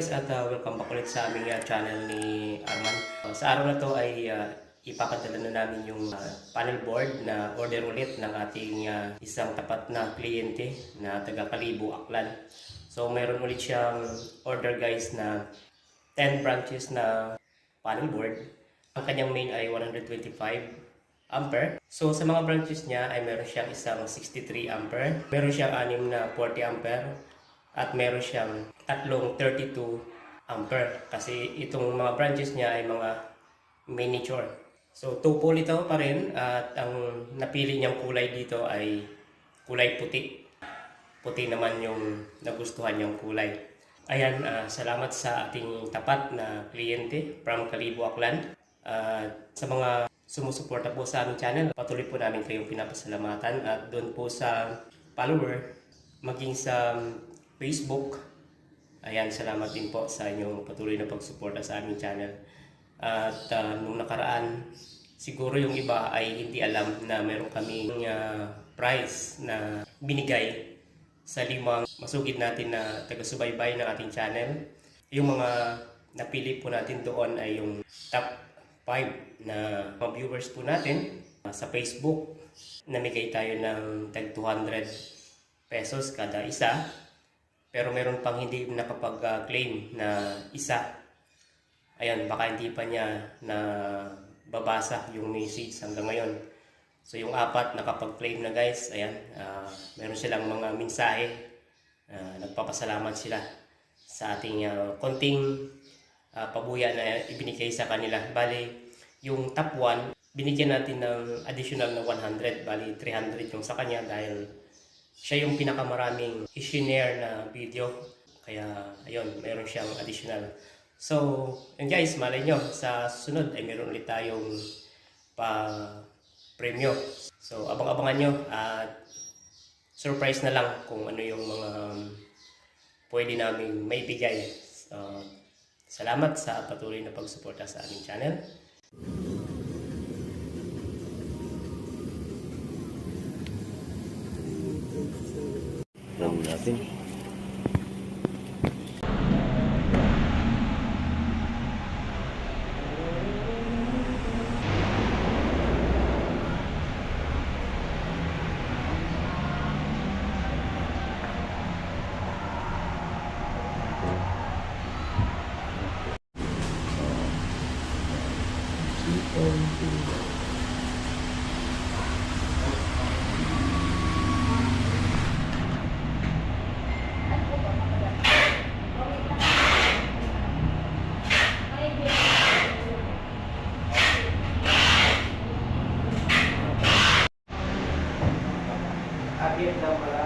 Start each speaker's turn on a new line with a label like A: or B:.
A: guys at welcome back ulit sa aming channel ni Arman. Sa araw na to ay ipapadala na namin yung panel board na order ulit ng ating isang tapat na kliyente na taga Kalibo, Aklan. So meron ulit siyang order guys na 10 branches na panel board. Ang kanyang main ay 125 ampere. So sa mga branches niya ay meron siyang isang 63 ampere, meron siyang 6 na 40 ampere, at meron siyang tatlong 32 ampere kasi itong mga branches niya ay mga miniature. So 2 pole ito pa rin at ang napili niyang kulay dito ay kulay puti. Puti naman yung nagustuhan niyang kulay. Ayan, salamat sa ating tapat na kliyente from Kalibo, Aklan. Sa mga sumusuporta po sa aming channel, patuloy po namin kayong pinapasalamatan at doon po sa follower, maging sa Facebook. Ayan, salamat din po sa inyong patuloy na pagsuporta sa aming channel. At nung nakaraan, siguro yung iba ay hindi alam na meron kaming prize na binigay sa 5 masugid natin na taga-subaybay ng ating channel. Yung mga napili po natin doon ay yung top 5 na mga viewers po natin sa Facebook. Namigay tayo ng tag 200 pesos kada isa. Pero meron pang hindi nakapag-claim na isa. Ayan, baka hindi pa niya na babasa yung message hanggang ngayon. So yung 4 nakapag-claim na guys, ayan, meron silang mga mensahe. Nagpapasalamat sila sa ating konting pabuya na ibinigay sa kanila. Bali, yung top 1, binigyan natin ng additional na 100. Bali, 300 yung sa kanya dahil siya yung pinakamaraming i-share na video. Kaya, ayun, meron siyang additional. So, yun guys, malay nyo, sa susunod ay meron ulit tayong pa-premyo. So, abang-abangan nyo at surprise na lang kung ano yung mga pwede namin maibigay. So, salamat sa patuloy na pagsuporta sa aming channel.
B: Alam natin.
A: Akhir daw pala.